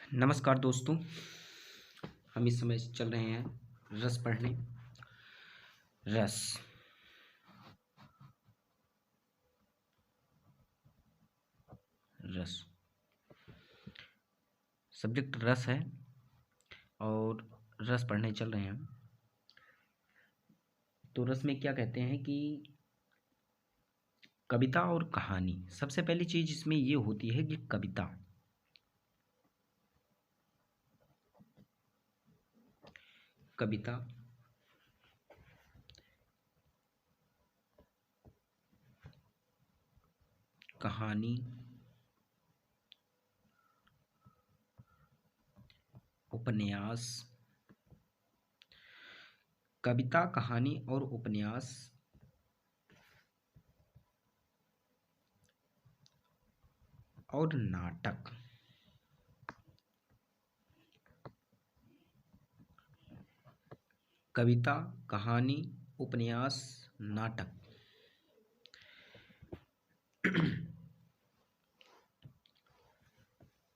नमस्कार दोस्तों। हम इस समय चल रहे हैं रस पढ़ने। रस रस सब्जेक्ट रस है और रस पढ़ने चल रहे हैं। तो रस में क्या कहते हैं कि कविता और कहानी। सबसे पहली चीज इसमें ये होती है कि कविता कविता कहानी उपन्यास। कविता कहानी और उपन्यास और नाटक। कविता कहानी उपन्यास नाटक।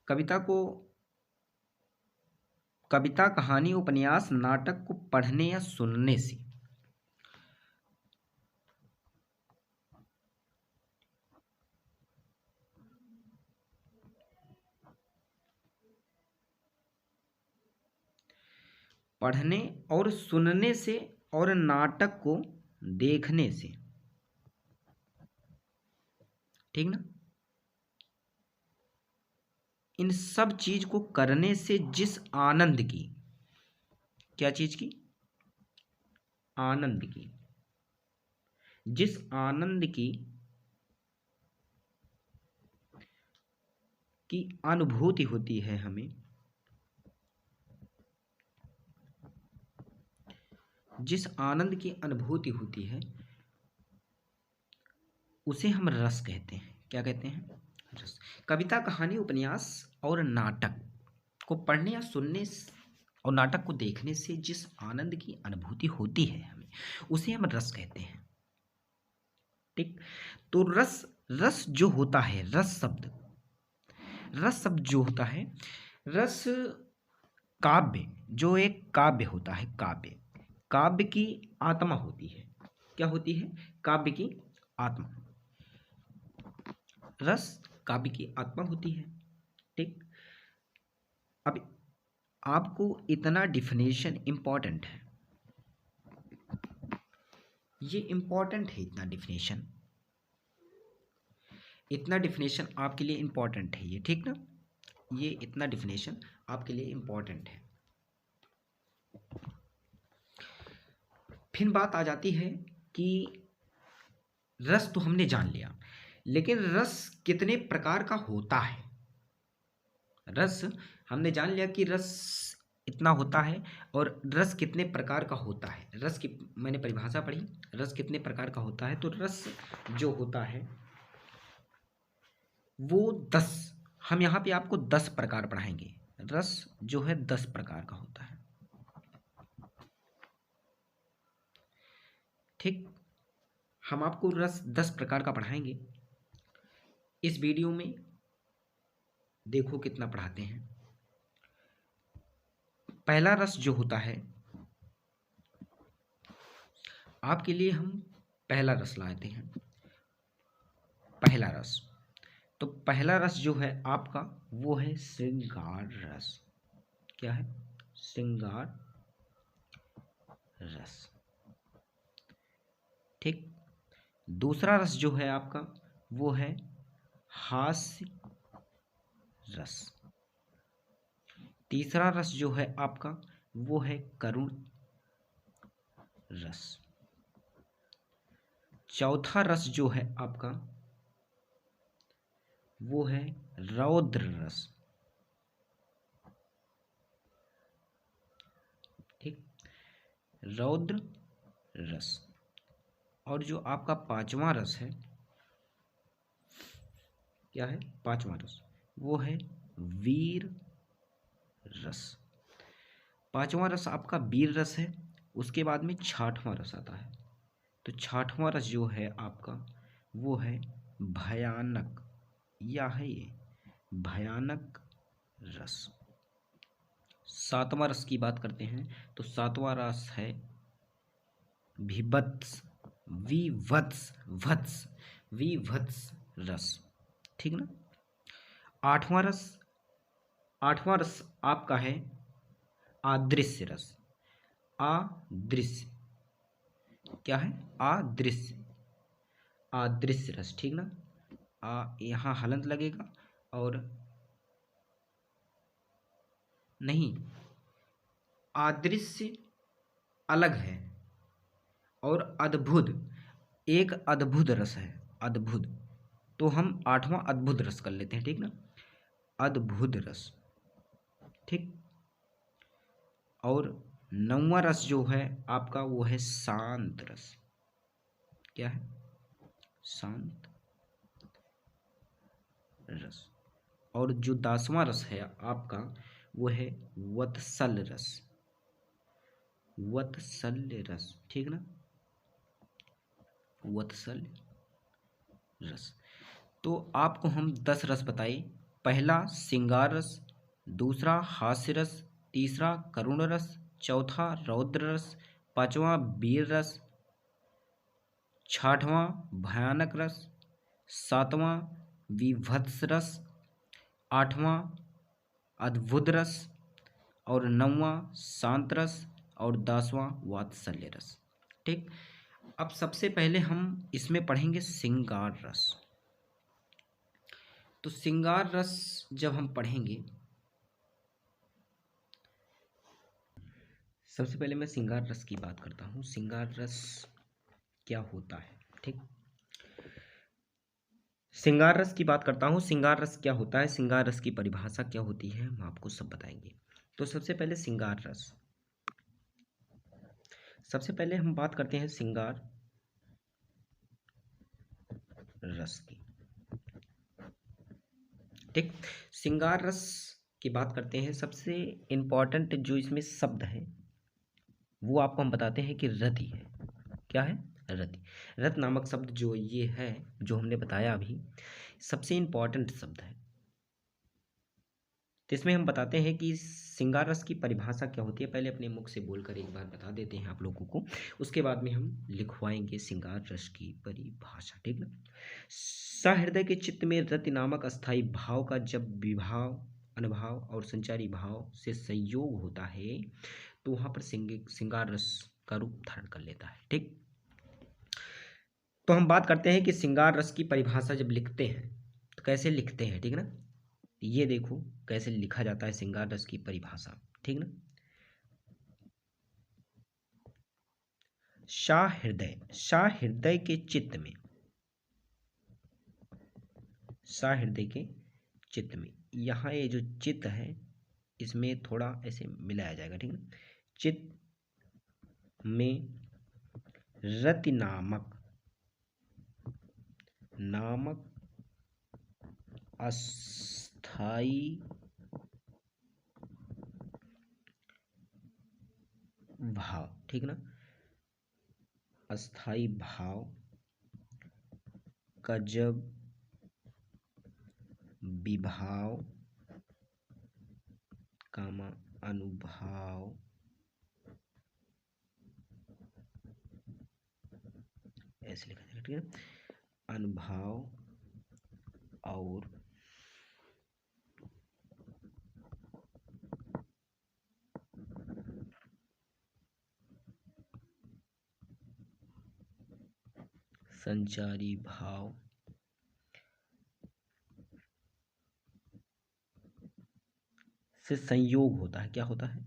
कविता कहानी उपन्यास नाटक को पढ़ने या सुनने से पढ़ने और सुनने से और नाटक को देखने से, ठीक ना, इन सब चीज को करने से जिस आनंद की, क्या चीज की, आनंद की, जिस आनंद की अनुभूति होती है हमें, जिस आनंद की अनुभूति होती है उसे हम रस कहते हैं। क्या कहते हैं? रस। कविता कहानी उपन्यास और नाटक को पढ़ने या सुनने और नाटक को देखने से जिस आनंद की अनुभूति होती है हमें, उसे हम रस कहते हैं। ठीक। तो रस रस जो होता है, रस शब्द जो होता है, रस काव्य, जो एक काव्य होता है, काव्य की आत्मा होती है। क्या होती है? काव्य की आत्मा। रस काव्य की आत्मा होती है। ठीक। अब आपको इतना डिफिनेशन इंपॉर्टेंट है, ये इंपॉर्टेंट है। इतना डिफिनेशन आपके लिए इंपॉर्टेंट है ये, ठीक ना। ये इतना डिफिनेशन आपके लिए इंपॉर्टेंट है। फिर बात आ जाती है कि रस तो हमने जान लिया, लेकिन रस कितने प्रकार का होता है। रस हमने जान लिया कि रस इतना होता है, और रस कितने प्रकार का होता है। रस की मैंने परिभाषा पढ़ी, रस कितने प्रकार का होता है। तो रस जो होता है वो 10, हम यहाँ पे आपको 10 प्रकार पढ़ाएंगे। रस जो है 10 प्रकार का होता है। ठीक। हम आपको रस 10 प्रकार का पढ़ाएंगे। इस वीडियो में देखो कितना पढ़ाते हैं। पहला रस जो होता है, आपके लिए हम पहला रस लाते हैं। पहला रस, तो पहला रस जो है आपका वो है श्रृंगार रस। क्या है? श्रृंगार रस। ठीक। दूसरा रस जो है आपका वो है हास्य रस। तीसरा रस जो है आपका वो है करुण रस। चौथा रस जो है आपका वो है रौद्र रस। ठीक। रौद्र रस। और जो आपका पांचवा रस है, क्या है? पांचवा रस वो है वीर रस। पांचवा रस आपका वीर रस है। उसके बाद में छठवां रस आता है। तो छठवां रस जो है आपका वो है भयानक, या है ये भयानक रस। सातवां रस की बात करते हैं तो सातवां रस है विभत्स, विभत्स, वत्स, विभत्स रस, ठीक ना। आठवां रस, आठवां रस आपका है आदृश्य रस। आदृश्य क्या है? आदृश्य, आदृश्य रस, ठीक ना। यहाँ हलंत लगेगा और नहीं, अदृश्य अलग है और अद्भुत एक अद्भुत रस है, अद्भुत। तो हम आठवां अद्भुत रस कर लेते हैं, ठीक ना, अद्भुत रस, ठीक। और नौवां रस जो है आपका वो है शांत रस। क्या है? शांत रस। और जो 10वां रस है आपका वो है वत्सल रस, वत्सल्य रस, ठीक ना, वत्सल्य रस। तो आपको हम 10 रस बताए। पहला श्रृंगार रस, दूसरा हास्य रस, तीसरा करुण रस, चौथा रौद्र रस, पांचवा वीर रस, छठवां भयानक रस, सातवां विभत्स रस, आठवां अद्भुत रस और नौवां शांत रस और 10वां वात्सल्य रस, ठीक। अब सबसे पहले हम इसमें पढ़ेंगे श्रृंगार रस। तो श्रृंगार रस जब हम पढ़ेंगे, सबसे पहले मैं श्रृंगार रस की बात करता हूँ। श्रृंगार रस क्या होता है, ठीक। श्रृंगार रस की बात करता हूँ। श्रृंगार रस क्या होता है, श्रृंगार रस की परिभाषा क्या होती है, हम आपको सब बताएंगे। तो सबसे पहले श्रृंगार रस, सबसे पहले हम बात करते हैं श्रृंगार रस की, ठीक। श्रृंगार रस की बात करते हैं। सबसे इम्पोर्टेंट जो इसमें शब्द है वो आपको हम बताते हैं कि रति है। क्या है? रति। रत नामक शब्द जो ये है, जो हमने बताया अभी, सबसे इम्पोर्टेंट शब्द है। तो इसमें हम बताते हैं कि श्रृंगार रस की परिभाषा क्या होती है। पहले अपने मुख से बोलकर एक बार बता देते हैं आप लोगों को, उसके बाद में हम लिखवाएंगे श्रृंगार रस की परिभाषा, ठीक ना। सहृदय के चित्त में रति नामक अस्थाई भाव का जब विभाव, अनुभाव और संचारी भाव से संयोग होता है तो वहां पर श्रृंगार रस का रूप धारण कर लेता है, ठीक। तो हम बात करते हैं कि श्रृंगार रस की परिभाषा जब लिखते हैं तो कैसे लिखते हैं, ठीक ना। ये देखो कैसे लिखा जाता है श्रृंगार रस की परिभाषा, ठीक ना। साहृदय, साहृदय के चित्त में, साहृदय के चित्त में, यहाँ ये जो चित्त है इसमें थोड़ा ऐसे मिलाया जाएगा, ठीक ना। चित्त में रति नामक, नामक अस्थाई भाव, ठीक ना, अस्थाई भाव का जब विभाव कामा अनुभाव ऐसे लिखा जाएगा, ठीक है। अनुभाव और संचारी भाव से संयोग होता है। क्या होता है?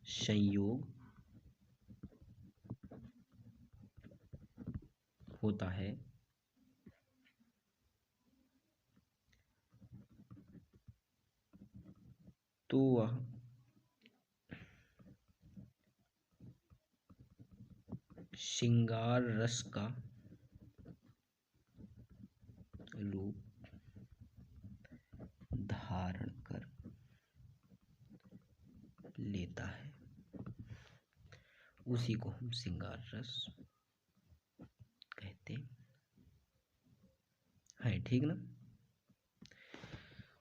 संयोग होता है तो वह श्रृंगार रस का रूप धारण कर लेता है, उसी को हम श्रृंगार रस कहते हैं, ठीक ना।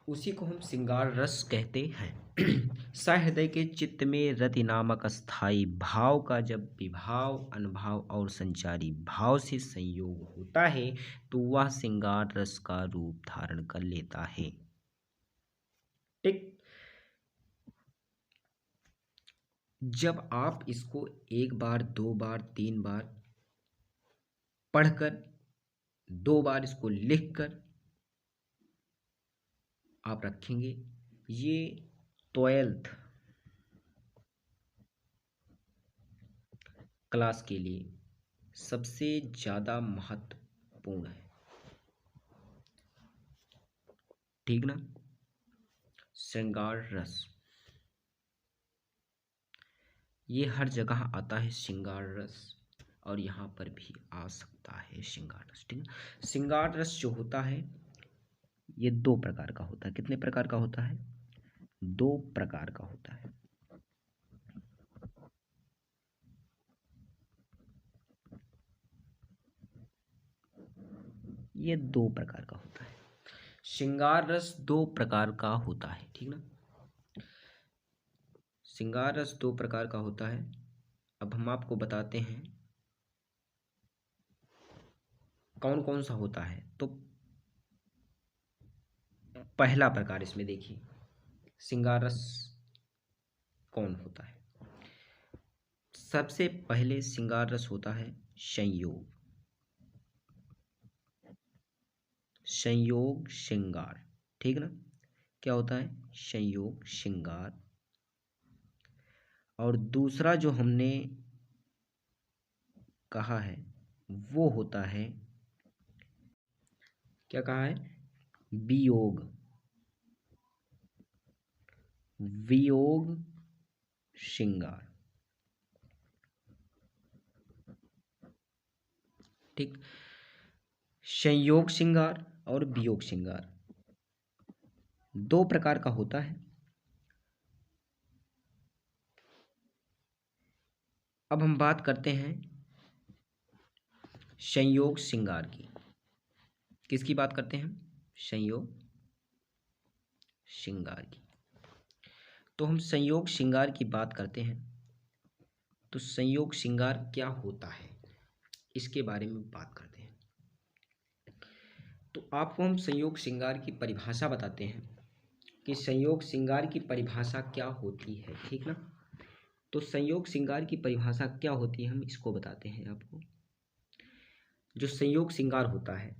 उसी को हम श्रृंगार रस कहते हैं। सहृदय के चित्त में रति नामक स्थायी भाव का जब विभाव अनुभाव और संचारी भाव से संयोग होता है तो वह श्रृंगार रस का रूप धारण कर लेता है। ठीक। जब आप इसको एक बार, दो बार, तीन बार पढ़कर, दो बार इसको लिखकर आप रखेंगे, ये 12th क्लास के लिए सबसे ज़्यादा महत्वपूर्ण है। ठीक ना। श्रृंगार रस, ये हर जगह आता है श्रृंगार रस, और यहाँ पर भी आ सकता है श्रृंगार रस। ठीक है। श्रृंगार रस जो होता है ये दो प्रकार का होता है। कितने प्रकार का होता है? दो प्रकार का होता है। ये दो प्रकार का होता है। श्रृंगार रस दो प्रकार का होता है। ठीक ना। श्रृंगार रस दो प्रकार का होता है। अब हम आपको बताते हैं कौन कौन सा होता है। तो पहला प्रकार इसमें देखिए, श्रृंगार रस कौन होता है। सबसे पहले श्रृंगार रस होता है संयोग। संयोग श्रृंगार। ठीक ना। क्या होता है? संयोग श्रृंगार। और दूसरा जो हमने कहा है वो होता है, क्या कहा है? वियोग। वियोग श्रृंगार। ठीक। संयोग श्रृंगार और वियोग श्रृंगार दो प्रकार का होता है। अब हम बात करते हैं संयोग श्रृंगार की। किसकी बात करते हैं हम? संयोग श्रृंगार की। तो हम संयोग श्रृंगार की बात करते हैं तो संयोग श्रृंगार क्या होता है इसके बारे में बात करते हैं। तो आपको हम संयोग श्रृंगार की परिभाषा बताते हैं कि संयोग श्रृंगार की परिभाषा क्या होती है। ठीक ना। तो संयोग श्रृंगार की परिभाषा क्या होती है हम इसको बताते हैं आपको। जो संयोग श्रृंगार होता है,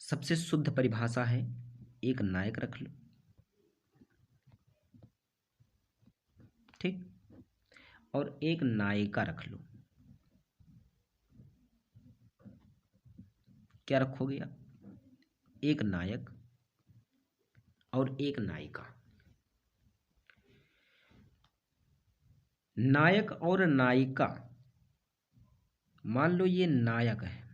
सबसे शुद्ध परिभाषा है, एक नायक रख लो। ठीक। और एक नायिका रख लो। क्या रखोगे आप? एक नायक और एक नायिका। नायक और नायिका, मान लो ये नायक है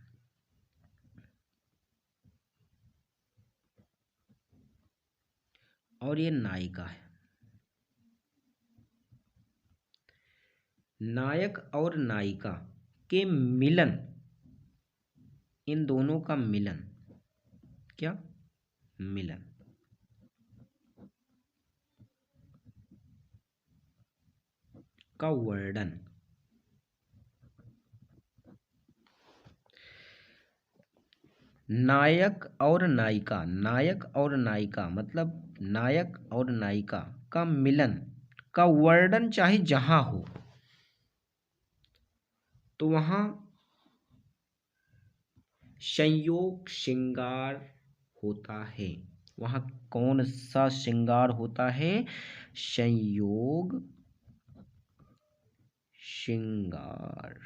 और ये नायिका है। नायक और नायिका के मिलन, इन दोनों का मिलन, क्या? मिलन। का वर्णन। नायक और नायिका, नायक और नायिका मतलब नायक और नायिका का मिलन का वर्णन चाहे जहां हो तो वहां संयोग श्रृंगार होता है। वहां कौन सा श्रृंगार होता है? संयोग श्रृंगार।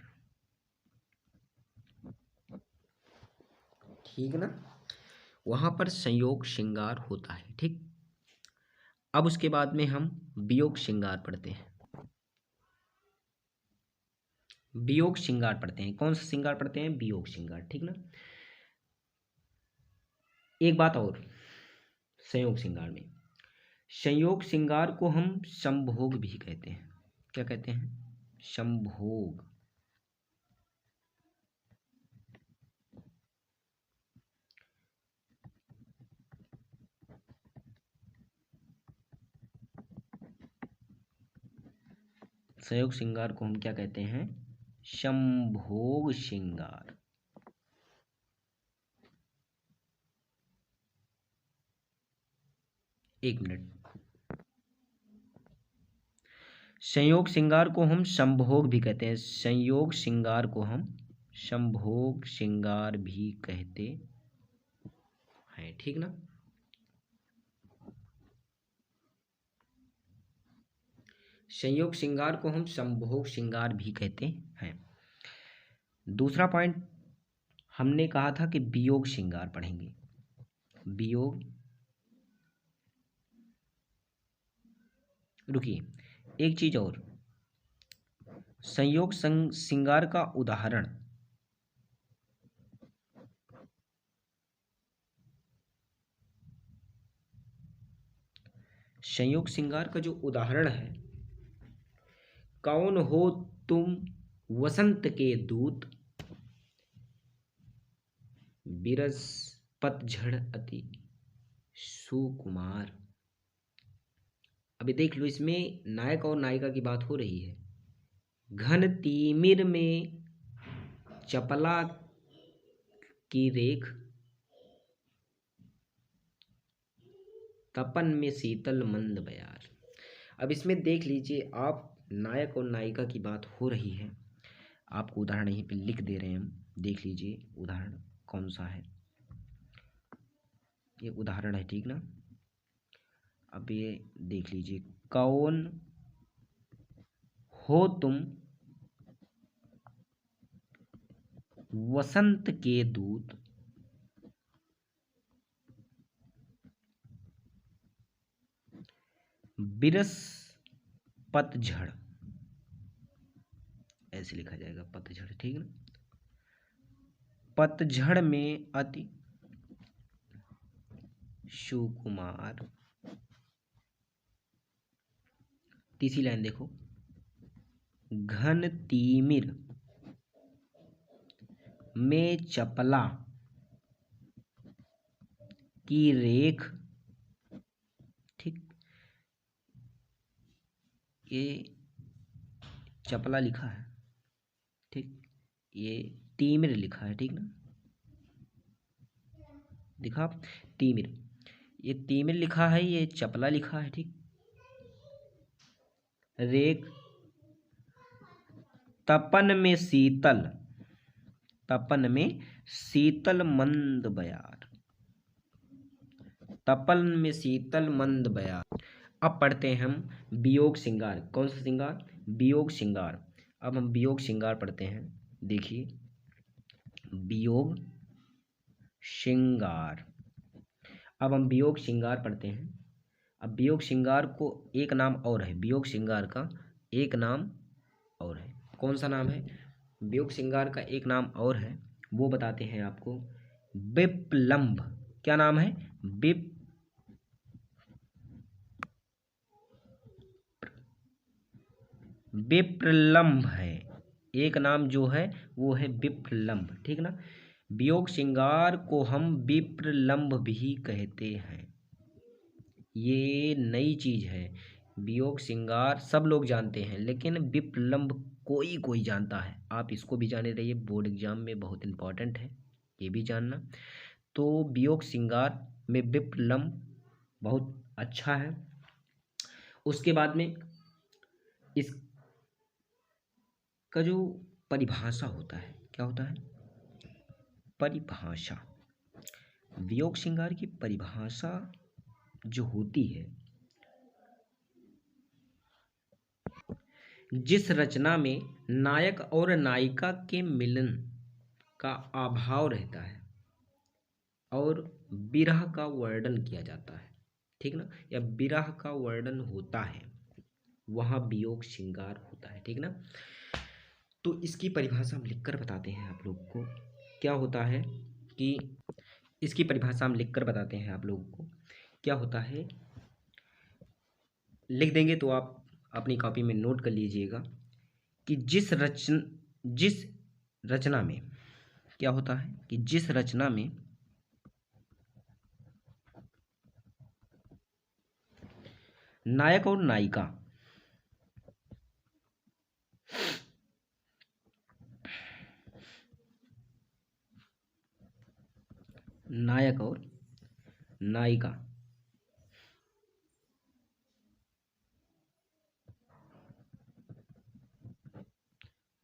ठीक ना। वहां पर संयोग श्रृंगार होता है। ठीक। अब उसके बाद में हम वियोग श्रृंगार पढ़ते हैं। वियोग श्रृंगार पढ़ते हैं। कौन सा श्रृंगार पढ़ते हैं? वियोग श्रृंगार। ठीक ना। एक बात और, संयोग श्रृंगार में, संयोग श्रृंगार को हम संभोग भी कहते हैं। क्या कहते हैं? संभोग। संयोग श्रृंगार को हम क्या कहते हैं? संभोग श्रृंगार। एक मिनट। संयोग श्रृंगार को हम संभोग भी कहते हैं। संयोग श्रृंगार को हम संभोग श्रृंगार भी कहते हैं, ठीक ना। संयोग श्रृंगार को हम संभोग श्रृंगार भी कहते हैं। दूसरा पॉइंट हमने कहा था कि वियोग श्रृंगार पढ़ेंगे। वियोग, रुकिए एक चीज और, संयोग श्रृंगार का उदाहरण, संयोग श्रृंगार का जो उदाहरण है, कौन हो तुम वसंत के दूत, बिरस पतझड़ अति सुकुमार। अभी देख लो, इसमें नायक और नायिका की बात हो रही है। घन तिमिर में चपला की रेख, तपन में शीतल मंद बयार। अब इसमें देख लीजिए आप, नायक और नायिका की बात हो रही है। आपको उदाहरण यहीं पे लिख दे रहे हैं हम, देख लीजिए उदाहरण कौन सा है। ये उदाहरण है, ठीक ना। अब ये देख लीजिए, कौन हो तुम वसंत के दूत, बिरस पतझड़, ऐसे लिखा जाएगा पतझड़, ठीक ना। पतझड़ में अति सुकुमार। तीसरी लाइन देखो, घन तिमिर में चपला की रेख, ठीक। ये चपला लिखा है, ठीक। ये तिमिर लिखा है, ठीक ना। दिखा तिमिर, ये तिमिर लिखा है, ये चपला लिखा है, ठीक। रेख, तपन में शीतल, तपन में शीतल मंद बयार, तपन में शीतल मंद बयार। अब पढ़ते हैं हम वियोग श्रृंगार। कौन सा श्रृंगार? वियोग श्रृंगार। अब हम वियोग श्रृंगार पढ़ते हैं। देखिए, वियोग श्रृंगार। अब हम वियोग श्रृंगार पढ़ते हैं। अब वियोग श्रृंगार को एक नाम और है, वियोग श्रृंगार का एक नाम और है। कौन सा नाम है? वियोग श्रृंगार का एक नाम और है, वो बताते हैं आपको। विप्लंब। क्या नाम है? विप्रलंब है। एक नाम जो है वो है विप्रलंब, ठीक ना। वियोग श्रृंगार को हम विप्रलंब भी कहते हैं। ये नई चीज है। वियोग श्रृंगार सब लोग जानते हैं, लेकिन विप्रलंब कोई कोई जानता है। आप इसको भी जाने रहिए, बोर्ड एग्जाम में बहुत इंपॉर्टेंट है, ये भी जानना। तो वियोग श्रृंगार में विप्रलंब बहुत अच्छा है। उसके बाद में इसका जो परिभाषा होता है, क्या होता है? परिभाषा। वियोग श्रृंगार की परिभाषा जो होती है, जिस रचना में नायक और नायिका के मिलन का अभाव रहता है और विरह का वर्णन किया जाता है, ठीक ना, या विरह का वर्णन होता है, वहाँ वियोग श्रृंगार होता है, ठीक ना। तो इसकी परिभाषा हम लिखकर बताते हैं आप लोग को। क्या होता है कि इसकी परिभाषा हम लिखकर बताते हैं आप लोगों को। क्या होता है, लिख देंगे तो आप अपनी कॉपी में नोट कर लीजिएगा कि जिस रचना में क्या होता है कि जिस रचना में नायक और नायिका नायिका।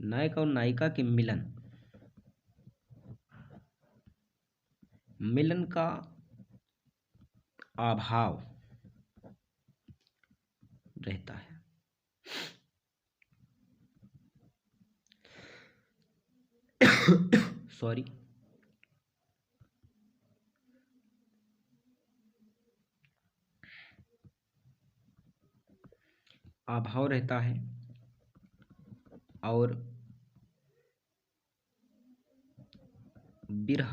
नायक और नायिका के मिलन, मिलन का अभाव रहता है। सॉरी, अभाव रहता है और विरह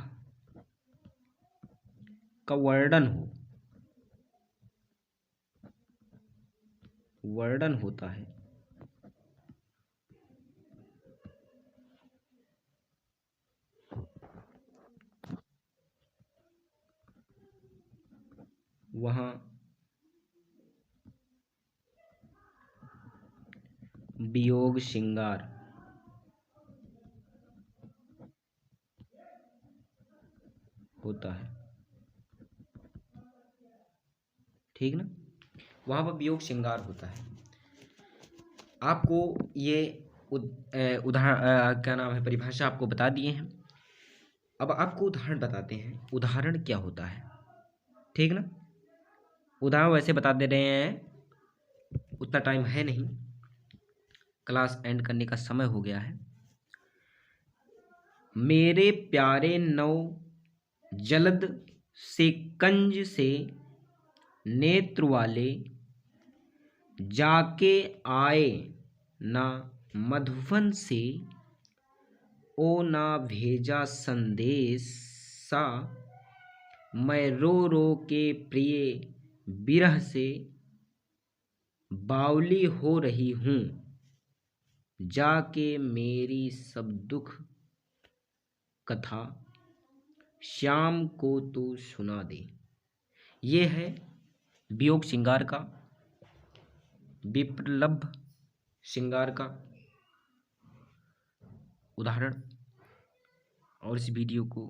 का वर्णन होता है। वहाँ वियोग श्रृंगार होता है, ठीक ना, वहाँ पर वियोग श्रृंगार होता है। आपको ये उदाहरण क्या नाम है, परिभाषा आपको बता दिए हैं। अब आपको उदाहरण बताते हैं, उदाहरण क्या होता है, ठीक ना। उदाहरण वैसे बता दे रहे हैं, उतना टाइम है नहीं, क्लास एंड करने का समय हो गया है। मेरे प्यारे नव जलद से कंज से नेत्र वाले, जाके आए ना मधुवन से, ओ ना भेजा संदेशा, मैं रो रो के प्रिय विरह से बावली हो रही हूँ, जाके मेरी सब दुख कथा श्याम को तू सुना दे। ये है वियोग श्रृंगार का, विप्रलभ श्रृंगार का उदाहरण। और इस वीडियो को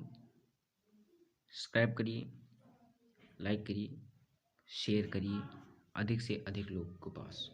सब्सक्राइब करिए, लाइक करिए, शेयर करिए अधिक से अधिक लोगों के पास।